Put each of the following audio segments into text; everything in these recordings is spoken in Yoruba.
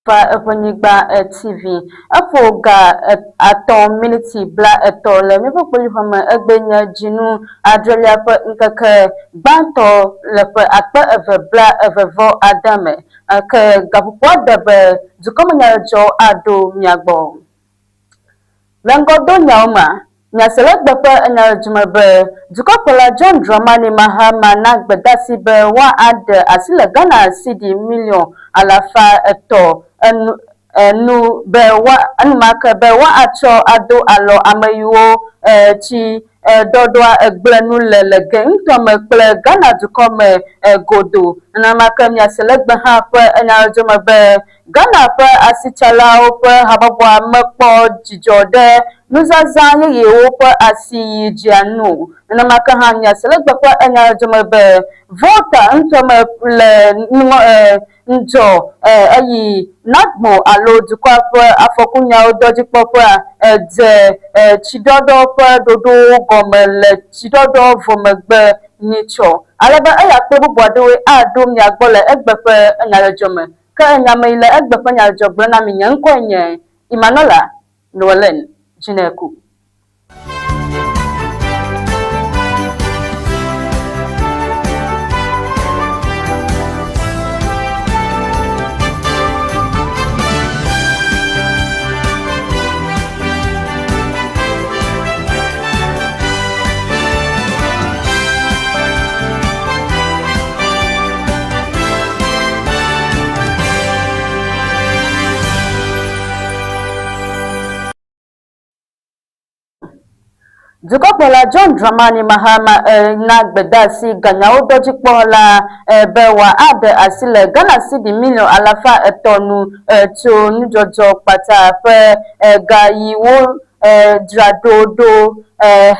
fa Ebonyiba TV afoga aton minute bla etole me popoli homa egbenya jinu adrelia pa nkaka banto le pa akpa evebla evevo adame ke gapupo debe dukomanya jo ado miagbo Langodo nyauma Nyaselek bepe enya jumabe dukopola John Dramani Mahama nagbedasi be wa ad asile Ghana cedi million alafa eto enu be wa anumaka be wa acho ado alo amayiwo chi dodwa egblenu lelege ntome kple Ghana dukome godo namaka Nyaselek be ha pe enya jumabe Ghana pe asichalao pe hababwa mekpo jijode nuzaza ye pe asi jianu namaka ha Nyaselek be pe enya jumabe vota ntome le njo ayi nadmo alo dukwa pe afokunya odoji popo de chidodo pe dodo gomele chidodo vomegbe nicho alaba aya pe bubodewe adom ya gbole egbe pe enya jome ka enya meile egbe pe nya jogbe na mi nyan kwenye Imanola Noelen Jineku Dukopola John Dramani Mahama nagbedasi ganya odojipola bewa ade asile Ghana cedi million alafa etonu to nujojo pata pe gayiwo dradodo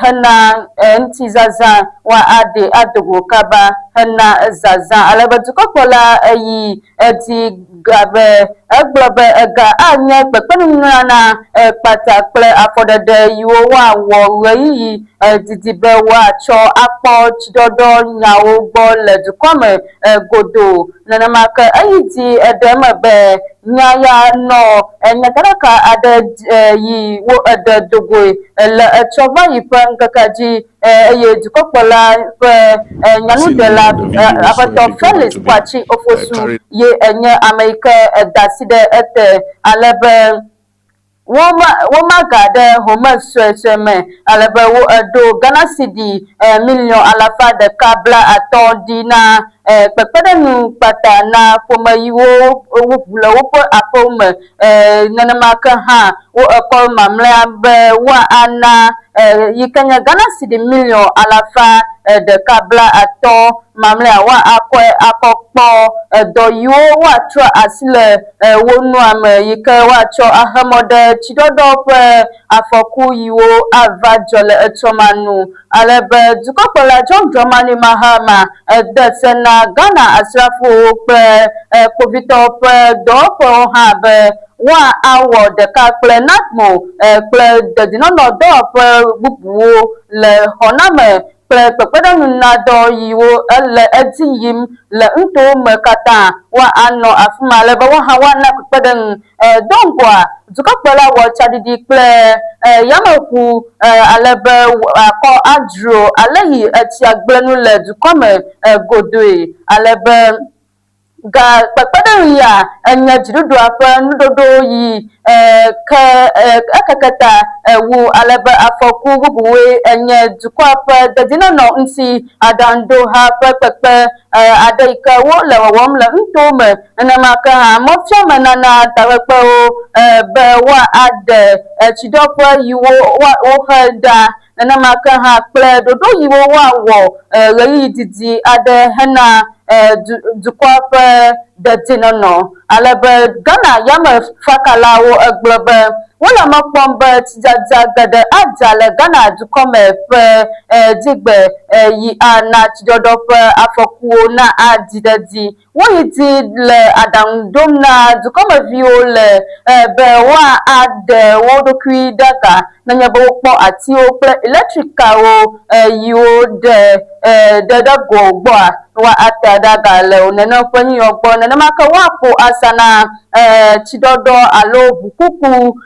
hena ntizaza wa ade adogo kaba hena zaza alaba dukopola yi eti gabe eglobe ega anye pepenu na pata ple afodede yiwo wa wo yi didibe wa cho apo chidodo nyawo gbo le dukome godo nanamaka ayiti edeme be nyaya no enyakaraka ade yi wo ede dogo le chova yipa nkakaji ye dukopola nyanu de la abato Felix Kwachi ofosu ye enye America daside ete alebe woma gade homa sweme alebe wo do Ghana cedi million alafa de kabla aton dina pepedenu pata na pomayiwo wubula wopo apome nanamaka ha wo ekol mamle be wa ana yikanya Ghana cedi million alafa de kabla aton mamle wa akokpo do yo wa tra asile wonu am yike wa cho ahamode chidodo pe afoku yiwo avajole etomanu alebe dukopola John Dramani Mahama desena Ghana asrafo pe povito pe do pe ha be wa awo de ka ple natmo ple de dinono do pe bubuwo le honame pepedanu na do yiwo ele etiyim le nto mekata wa ano afuma le ba wa ha wa na pepedanu dongwa dukopola wo chadidi ple yamaku alebe akọ adro alehi eti agblenu le dukome godoe alebe ga pepedanu ya enya jirudu afa nudodo yi akakata wu alebe afoku bubuwe enye dukwa pa dadina no nsi adando ha pepepe adeika wo le wom le ntome namaka mofia manana tawepe be wa ade chidopa yiwo wo heda namaka ha ple dodo yiwo wa wo reyi didi ade hena dukwa pa dadina no alebe Ghana yama fakalawo eglobe wala mapombe tijaja gade ajale Ghana dukome pe digbe yi ana tijodo pe afokuo na adidedi woyiti le adandom na dukome viole be wa ade wodokwi daga na nyabo po ati o pe electrical yiwo de dago gbo wa atadaga le onena kwenye ogbo nena maka wapo asana chidodo alo bukuku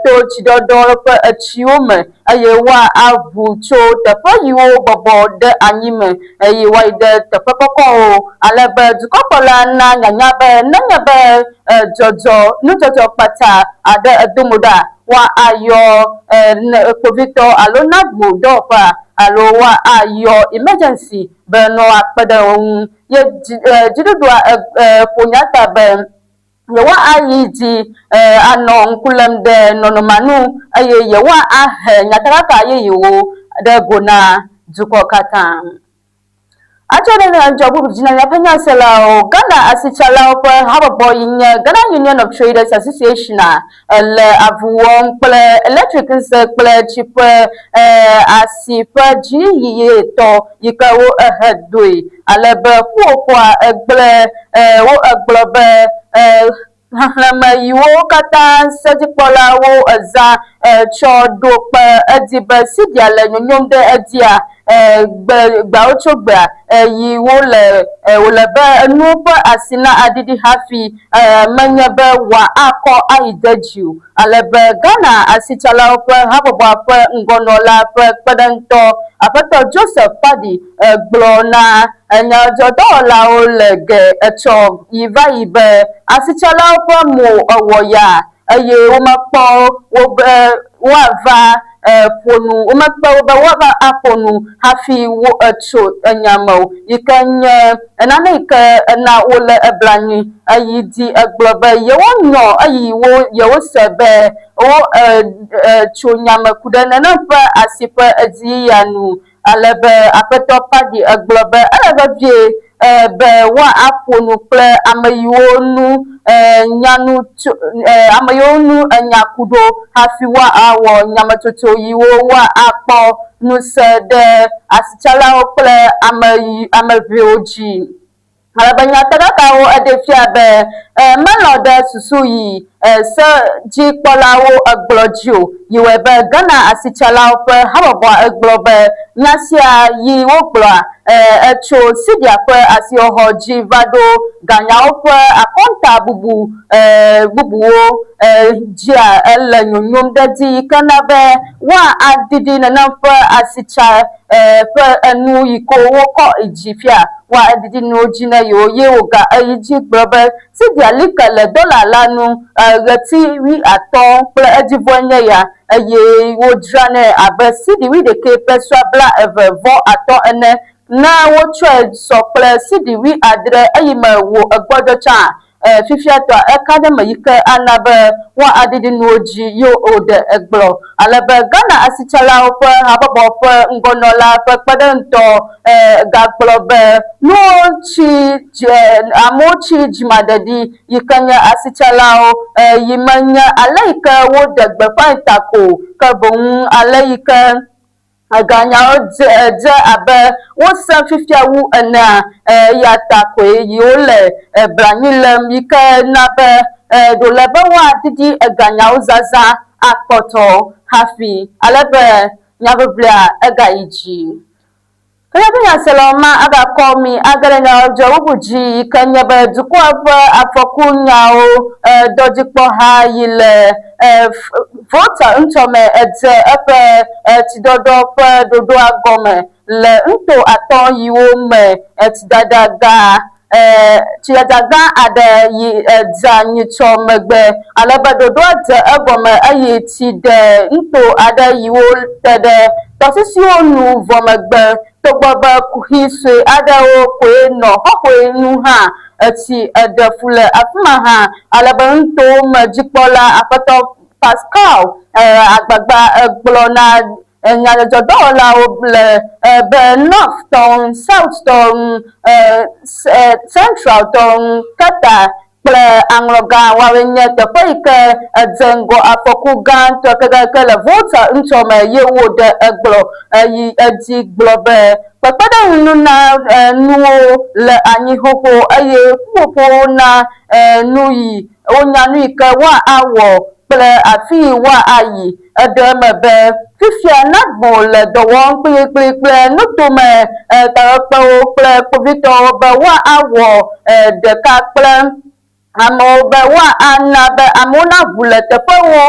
to chidodo pe chiume aye wa abu cho tepo yiwo bobo de anyime aye wa de tepo koko alebe dukopola na nyanyabe nanyabe jojo nujojo pata ade edumuda wa ayo povito alo nagbo dopa alo wa ayo emergency beno akpada ye jidudwa ponyata ben ye wa ayiji anon kulam de nonomanu aye ye wa nyataraka ye yo de gona juko katan Actually, Jobu Virginia Pena Sela Ghana Asichala Harbor Boy in Ghana Union of Traders Association le avuon ple electric ple chip asipa ji to yikawo ahedui alebe kwa egble wo eglobe Hama yiwo kata sejipola wo za cho dope edibe sidia le nyonyomde edia gba ochogba yiwo le olebe nupe asina adidi hafi menyebe wa ako aideju alebe Ghana asichala ope habobwa pe ngonola pe pedento apeto Joseph Padi glona enya jodola olege echo yiva ibe asichala ope mo owoya aye umakpo wava ponu umakpo wava aponu hafi wo echo enyamo yikanye enanike na ole eblani ayidi eglobe yewonyo ayiwo yewosebe o chonyame kudene na pa asipe ediyanu alebe apeto Padi eglobe alebe vie be wa aponu ple amayonu nyanu amayonu enyakudo hafi wa awo nyamatoto yiwo wa akpo nusede asichala ple amavioji alabanya tadaka wo edefia be melode susuyi se ji polawo agblojo yiwebe Ghana asichala ope habobwa eglobe nyasia yiwo gbla echo sidia pe asioho ji vado ganya ope akonta bubuwo jia ele nyonyom dedi kanabe wa adidi na nampe asicha pe enu yiko woko ijifia wa adidi no jina yo yewoga ayiji gbobe sidia likale dola lanu gati wi aton ple edivonye ya aye wodrane abe sidi wi de ke peswa bla eve vo aton ene na wo twe sople sidi wi adre ayima wo egbodo cha fifia to academy yike anabe wa adidi noji yo ode egblo alebe Ghana asichala ope habobo ope ngonola pe pedento gaglobe no chi amochi jimadedi yikanya asichala yimanya alaika wo degbe paitako kabon alaika aganya je abe wosan fifia wu na ya takwe yole branilem yike nabe do lebe wa didi aganya uzaza akpoto hafi alebe nyabebla agaiji Kaya Saloma aga komi agara na jawuji kanyaba dukwa afokunya o dojikpo ha yile vota ntome ete epe tidodo pe dodo agome le nto aton yiwo me etidadaga tiadaga ade yi za nyicho megbe alaba dodo ate agome ayi ti de nto ade yiwo tede tosisi onu vomegbe Togbaba kuhiswe adawo kwe no hokwe nuha ati adafule afuma ha alabanto majikpola apato Pascal agbagba glona nyajodola oble be north ton south ton central ton kata ple angloga wawenye tepoike zengo afokugan to kagakele vota ntome yewo de eglo yi edi globe papada nuna nuo le anyi hoho aye kuopo na nuyi onya nuike wa awo ple afi wa ayi edeme be fifia nagbo le dɔwɔm kple nutome tarekpewo kple kpovitɔwo be woawɔ ɖeka kple amewo be woana be amewo naʋu le teƒewo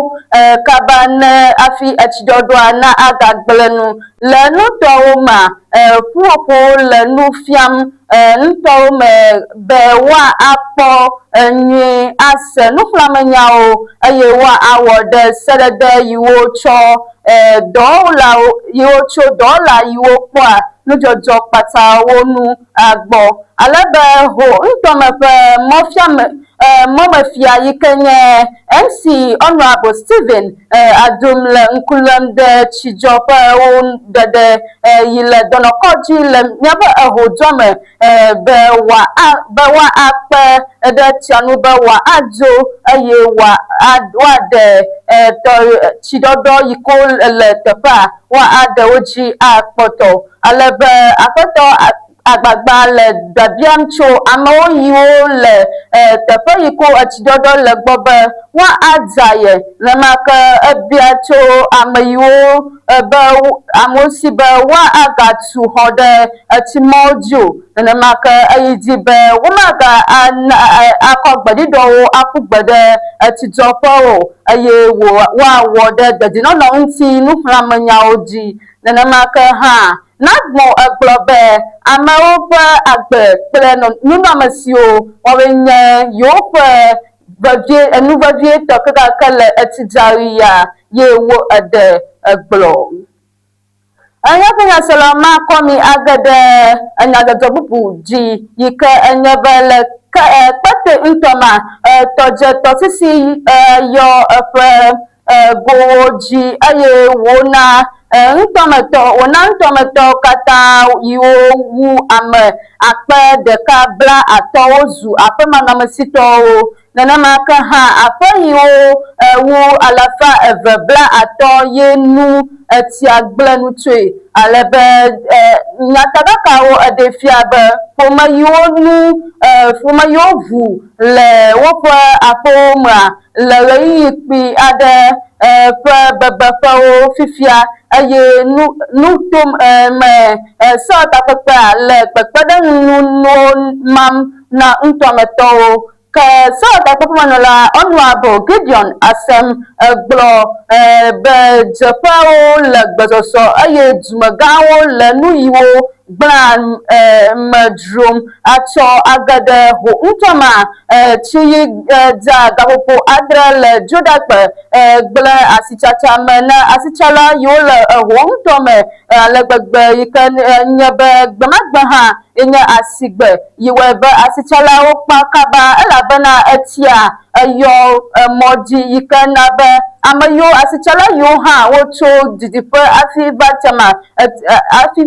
kaba ne afi etsiɖɔɖɔa na agagblẽ nu le nutɔwo ma ƒuƒoƒo le nu fiam nutɔwo me be woakpɔ nyui ase nuxlẽamenyawo eye woawɔ ɖe seɖeɖe yiwo tsɔ dɔwɔlawo yiwo tso dɔwɔla yiwo kpɔa nudzɔdzɔ kpatawo nu agbɔ alebe ho ŋutɔme ƒe mɔmefia yi ke nye MC Honorable Stephen Adum le ŋku lém ɖe tsidzɔƒewo ɖeɖe yi le dɔnɔkɔdzi le míaƒe ehodzɔme be woakpe ɖe tia nu be woadzo eye woaɖe tsiɖɔɖɔ yi ke le teƒea woaɖewo dzi akpɔtɔ alebe aƒetɔ agbagba le biabiam tso amewo yiwo le teƒe yi ko etsiɖɔɖɔ le gbɔ be woadza ye nemake ebia tso ame yiwo be amewo si be woagatu xɔ ɖe etsimɔ dzi o nenemake eyi dzi be akɔ gbeɖiɖɔwo aƒu gbe ɖe etsidzɔƒe o eye woawɔ ɖe dedienɔnɔ ŋuti nuxlẽamenyawo dzi nenemake hã Nagbo egblɔ be amewo ƒe agbe kple nunɔamesiwo wɔwoe nye yewo ƒe enu vevie tɔ keke le etsidzaɣi ya ye wo eɖe egblɔ. Enye ƒe nyasela makɔ mi age ɖe enyadzɔdzɔ bubu dzi yi ke enye be le kpete ŋutɔ ma tɔdze tɔsisi yɔ eƒe gowo dzi eye wona ŋutɔmetɔ katã yiwo wu ame akpe 1,500 zu aƒemanɔmesitɔwo nenemake hã aƒe yiwo wu 250 ye nu etsia gblẽ nu tsoe alebe nyataɖakawo eɖe fia be ƒome yiwo ʋu le woƒe aƒewo mea le ɣeyiɣi kpui aɖe ƒe bebeƒewo fifia eye nutom sewɔtakpekpea le kpekpeɖeŋunuwo mam na ŋutɔmetɔwo ke sewɔtakpekpemenɔla Honorable Gideon Asem gblɔ be dzeƒewo le gbɔsɔsɔ eye dumegãwo le nu yiwo gblẽa me dzrom atsɔ age ɖe ho ŋutɔma tsiyi dza gaƒoƒo adre le dzoɖakpe gblẽ asitsatsa me na asitsala yiwo le ho ŋutɔme ale gbegbe yi ke nye be gbemagbe hã enye asigbe yi wɔe be asitsalawo kpa kaba elabena etsia eyɔ emɔ dzi yi ke na be ame yiwo asitsala yiwo hã wotso didiƒe hafi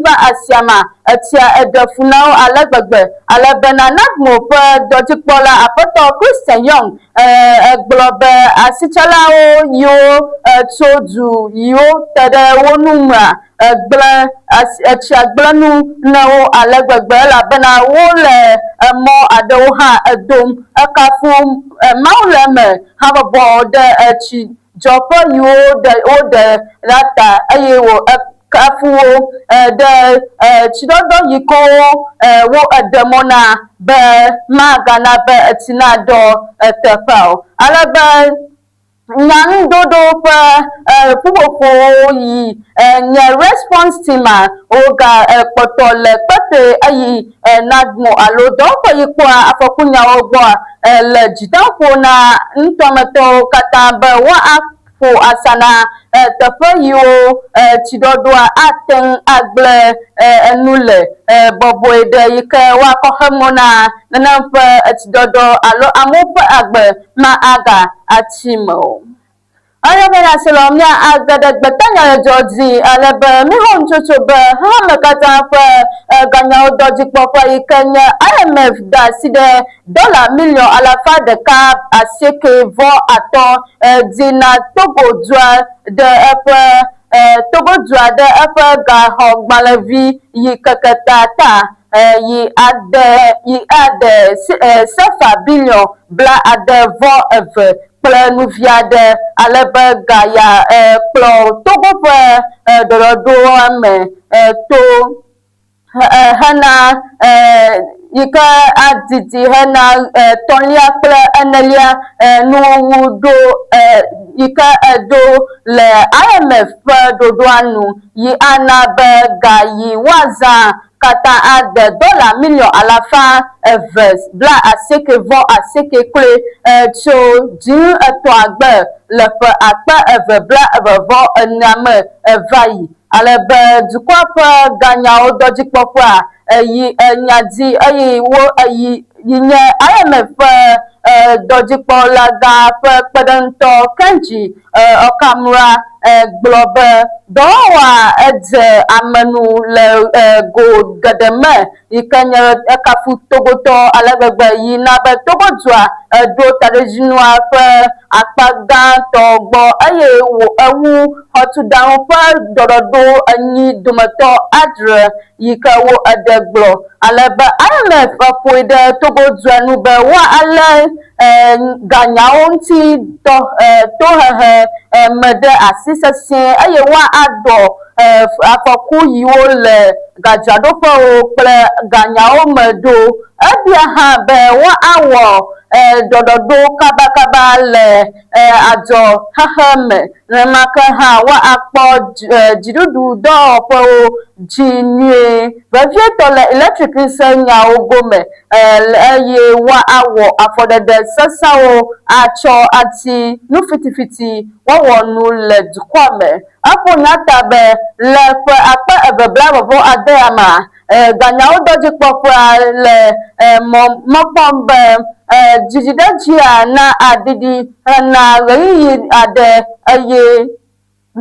va asiame etsia eɖe fu na wo ale gbegbe alebena Nagmo ƒe dɔdzikpɔla aƒetɔ Christian Young egblɔ be asitsalawo yiwo tso du yiwo te ɖe wo nu mea etsia gblẽ nu na wo ale gbegbe elabena wole emɔ aɖewo hã edom ekafu Mawu le eme habɔbɔ ɖe etsidzɔƒe yiwo woɖe ɖa ta eye kafuwo ɖe tsiɖɔɖɔ yi ke wo eɖe mɔ na be magana be etsi naɖɔ teƒea o alebe nyanuɖoɖo ƒe ƒuƒoƒowo yi nye response teama woga kpɔtɔ le kpete eyi Nagmo alo dɔwɔƒe yi kpɔa afɔkunyawo gbɔa le dzideƒo na ŋutɔmetɔwo katã be woaƒo asa na teƒe yiwo tsiɖɔɖɔa ate ŋu agblẽ enu le bɔbɔe ɖe yi ke woakɔ xe mɔ na nenem ƒe etsiɖɔɖɔ alo amewo ƒe agbe ma aga atsi me o. Aya be na se le mia age ɖe gbetanyadzɔdzɔ dzi alebe míxɔ nutsotso be xexeme katã ƒe ganyawo dɔdzikpɔƒe yi ke nye IMF da asi ɖe $190,5 dzina Togo dua ɖe eƒe gaxɔgbalẽvi yi keke tata yi ade sefa bilion 62 kple nuvia ɖe ale be gaya kplɔ Togo ƒe ɖɔɖɔɖoa me to hena yike adidi hena tɔlia kple enelia nuwuwu ɖo yike eɖo le IMF ƒe ɖoɖoa nu yi ana be gayi woazã kata ade $2,290,000 kloe tso June 3 le ƒe 2024 me va yi. Ale be dukɔ ƒe ganyawo dɔdzikpɔƒea yi nyadzi eye wo yi nye IMF ƒe dɔdzikpɔla gã ƒe kpeɖeŋutɔ Kenji Okamura gblɔ be dɔwɔwɔa edze amenu le go geɖe me yi ke nye ekafu Togotɔ ale gbegbe yina be Togo dua ɖo taɖedzinua ƒe akpa gãtɔ gbɔ eye wo ewu xɔtuɖaŋu ƒe ɖɔɖɔɖo enyi dometɔ adre yi ke wo eɖe gblɔ ale be IMF ƒoe ɖe Togo dua nu be woalé ganyawo ŋuti tohehe me ɖe asi sesĩe eye woaɖɔ afɔku yiwo le gadzraɖoƒewo kple ganyawo me ɖo. Ebia hã be woawɔ ɖɔɖɔɖo kabakaba le adzɔxexe me nenema ke hã woakpɔ dziɖuɖu dɔwɔƒewo dzi nyuie vevietɔ le electric ŋusẽ nyawo gome eye woawɔ afɔɖeɖe sesẽwo atsɔ ati nufitifiti wɔwɔnu le dukɔa me. Eƒo nya ta be le ƒe 2026 ma ganyawo dɔdzikpɔƒea le mɔkpɔm be dzidziɖedzia na aɖiɖi hena ɣeyiɣi aɖe eye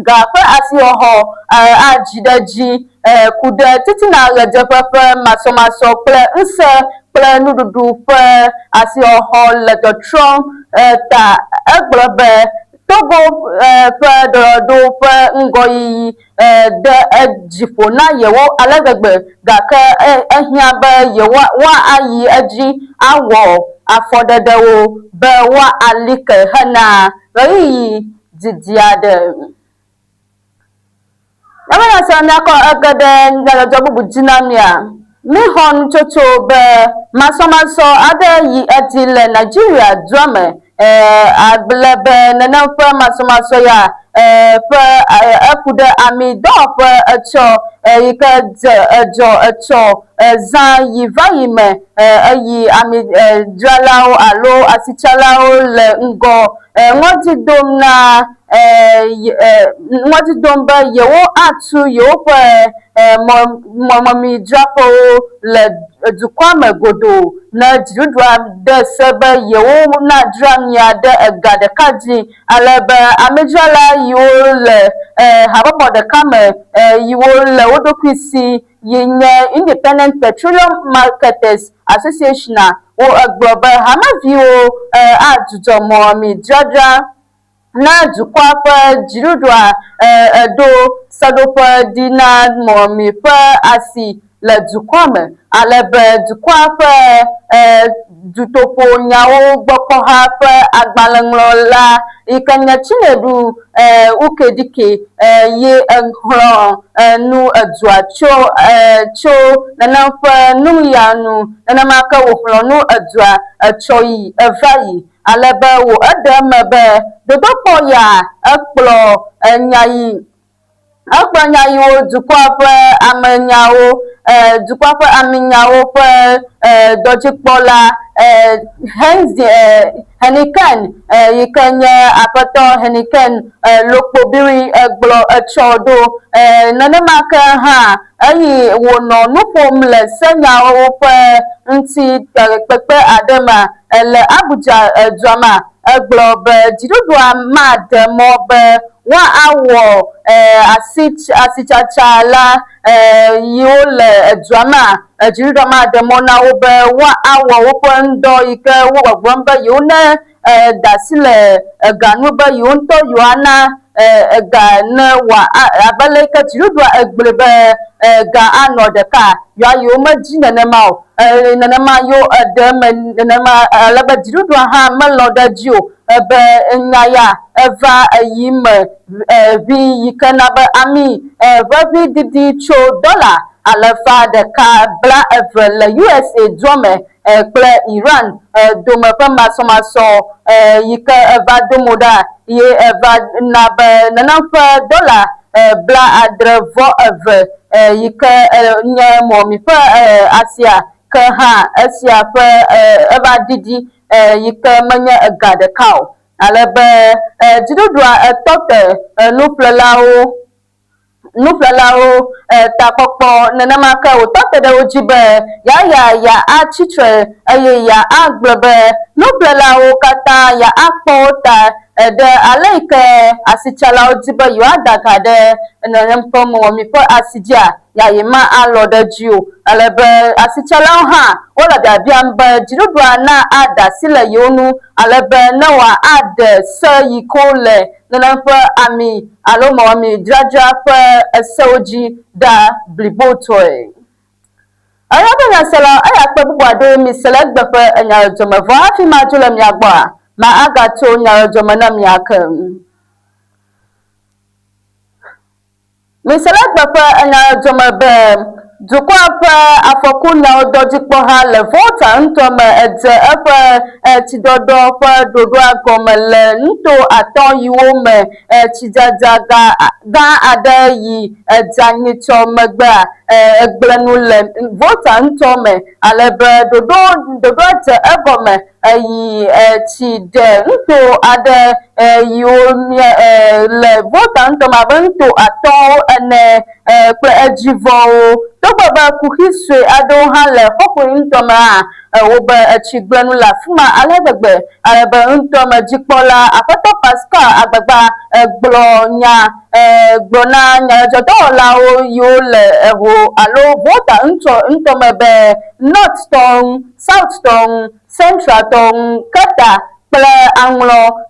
ga ƒe asixɔxɔ adzi ɖe dzi ku ɖe titina ɣedzeƒe ƒe masɔmasɔ kple ŋusẽ kple nuɖuɖu ƒe asixɔxɔ le tɔtrɔm ta egblɔ be Togo ƒe ɖɔɖɔɖo ƒe ŋgɔyiyi ɖe dziƒo na yewo ale gbegbe gake ehiã be woayi edzi awɔ afɔɖeɖewo be woali ke hena ɣeyiɣi didi aɖe. Emena se miakɔ ege ɖe nyadzɔdzɔ bubu dzi na mia. Mixɔ nutsotso be masɔmasɔ aɖe yi edzi le Nigeria dua me ale be nenem ƒe masɔmasɔ ya ƒe eku ɖe ami dɔwɔƒe etsɔ yi ke dzɔ etsɔ zã yi va yi me eye amidzralawo alo asitsalawo le ŋgɔ ŋɔdzi dom be yewo atu yewoƒe mɔmemidzraƒewo le dukɔa me godoo ne dziɖuɖua de se be yewo na dzra mia ɖe ega ɖeka dzi ale be amidzrala yiwo le habɔbɔ ɖeka me yiwo le wo ɖokui si yi nye Independent Petroleum Marketers Association wo egblɔ be hameviwo adzudzɔ mɔmemidzadzra na dukɔa ƒe dziɖuɖua eɖo seɖoƒe ɖi na mɔmemi ƒe asi le dukɔa me ale be dukɔa ƒe dutoƒo nyawo gbɔkpɔha ƒe agbalẽŋlɔla yi ke nye Chinedu Ukedike ye exlɔ nu edua tso nenem ƒe nuyanu nenema ke wòxlɔ nu edua etsɔ yi eva yi ale be wo eɖe eme be dodokpɔ ya ekplɔ nya yiwo dukɔa ƒe amenyawo dukɔa ƒe amenyawo ƒe dɔdzikpɔla Heineken yi ke nye aƒetɔ Heineken Lokpobiri egblɔ etsɔ ɖo nenema ke hã eye wònɔ nu ƒom le senyawo ƒe ŋuti kpekpe aɖe me le Abuja dua me egblɔ be dziɖuɖua maɖe mɔ be woawɔ asitsatsa la yiwo le dua me dziɖuɖua maɖe mɔ na wo be woawɔ woƒe ŋdɔ yi ke wo gbɔgblɔm be yewo ne da asi le eganu be yewo ŋutɔ yewoana ega ne wɔ abe le ke dziɖuɖua egblɔe be ga anɔ ɖeka yewo medzi nenema o nenema yewo eɖe me nenema ale be dziɖuɖua hã melɔ ɖe dzi o be nyaya eva yime vi yikana be ami revi didi cho dollar alafa de ka bla eve le USA drome kple Iran dome pe masomaso yike eva domoda ye eva na be nanamfe dollar bla adrevo eve yike nye momi pe Asia ke ha Asia pe eva didi yike menye gade kao alebe jidudua tote nuflelao takpokpo nenamaka utote de ujibe ya achitre ya agblebe nuflelao kata ya akpota de aleike asichala ujibe yu adakade nempomo mi po asija ya yima alode jiu alebe asichala ha wala da biambe jidudua na ada sile yonu alebe na wa ade se yikole nanamfa ami alomo mi jaja fa esoji da blibotoy ayaba sala aya pe bubu ade mi sele gbefe enya jomevo afi ma jule mi agba ma aga to nya jomena mi akam mi sele gbefe enya jomebe dukwa pa afokunya odojikpo ha le vota ntome eje efe tidodo pa dodo agomele nto aton yiwo me tijaja ga adayi ejanyicho megba egblenu le vota ntome alebe dodo te egome yi tide nto ade yiwo le vota ntome abe nto aton ene kple ejivo Toba kuhiswe ado hale hoku intoma obe chigblenu la fuma alebegbe alebe intoma jikpola apato Pascal agbagba gbona nya jodo la o yo le ewo alo vota intoma be north tong south tong central tong kata ple anglo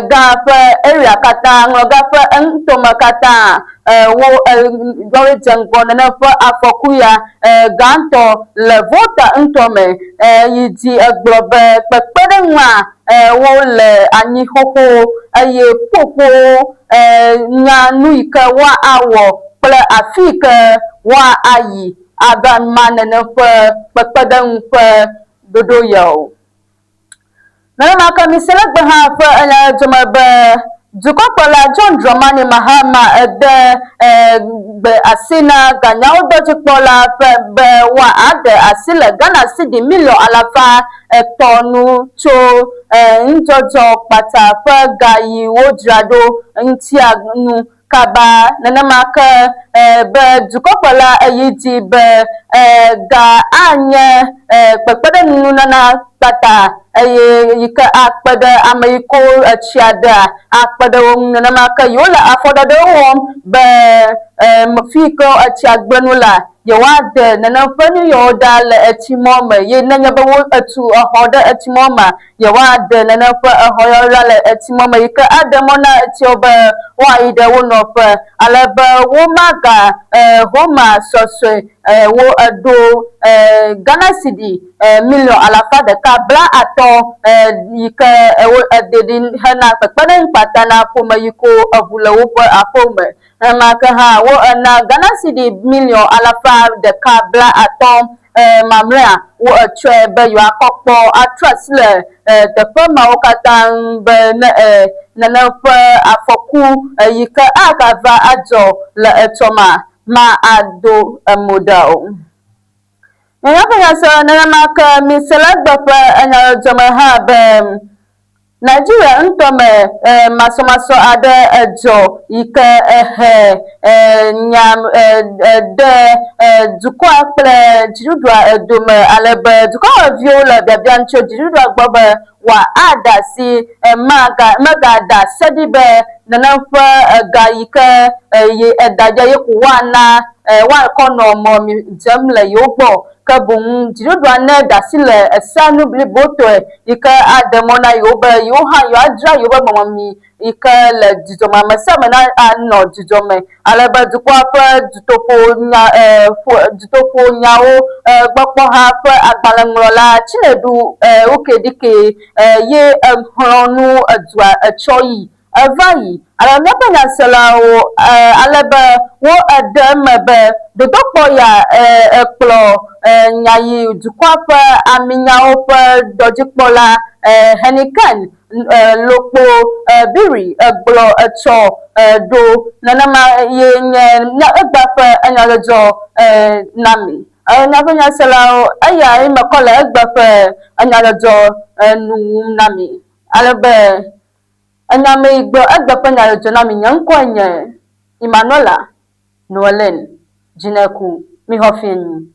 gafe area kata anglo gafe intoma kata wo gori jango na fa afokuya ganto le vota ntome yidi aglobe pepere nwa wo le anyi hoho aye popo nya nuike wa awo ple afike wa ayi aban manene fa pepere nfa dodo yo na maka misele gbe ha fa jomabe Dukopola John Dramani Mahama be asina ganya odojipola be wa ade asile Ghana sidi million alafa tonu cho njojo pata fe gayi wodrado ntianu kaba nanamaka be dukopola yiti be ga anye pepede nunana tata yika akpada amayiko chiada akpada nanamaka yola afoda de wom be mafiko chiagbenula yawade nanafani yoda le etimoma ye nanyaba wo atu ahoda etimoma yawade nanafa ahoyora le etimoma yika adamona etioba waide wonofa alaba womaga homa soswe wo ado Ghana cedi million alafa de kabla ato yika wo adedin hana pekpeden patana poma yiko avula wo afome maka ha wo na Ghana cedi million alafa de kabla ato mamrea wo atwe be yo akokpo atrasle de pema wo katan be na fa afoku yika akava ajo la etoma ma ado model Nayaba so nanamaka misela gbafa anya joma ha be Nigeria ntome masomaso ade ejo ike nyam de dukwa ple jirudwa edume alebe dukwa viola biancho jirudwa gbobe wa ada si maga da sedibe nanamfa gayike ye edaja yekuwana wa kono mo mi jamle yogbo kabun jirudwa ne dasile esanu bliboto ika ademona yoba yo ha yo adra yoba mami yi ke le dzidzɔme ame sia ame anɔ dzidzɔme alebe dukɔa ƒe dutoƒo nyawo gbɔkpɔ hã ƒe agbalẽŋlɔla Chinedu Wokedike ye exlɔ̃nu edua etsɔ yi eva yi ale míaƒe nyaselawo alebe wo eɖe eme be dodokpɔ ya ekplɔ nya yi dukɔa ƒe aminyawo ƒe dɔdzikpɔla Heineken Lokpo Biri egblɔ etsɔ ɖo nenema ye nye egba ƒe enyadzɔdzɔ na mi. Míaƒe nyaselawo eya me kɔ le egbe ƒe enyadzɔdzɔ nu wum na mi alebe enyame yi gbɔ egbe ƒe nyadzɔdzɔ na mi nye ŋkɔe nye Emmanuela Noelen Dzineku mixɔ fie nyi.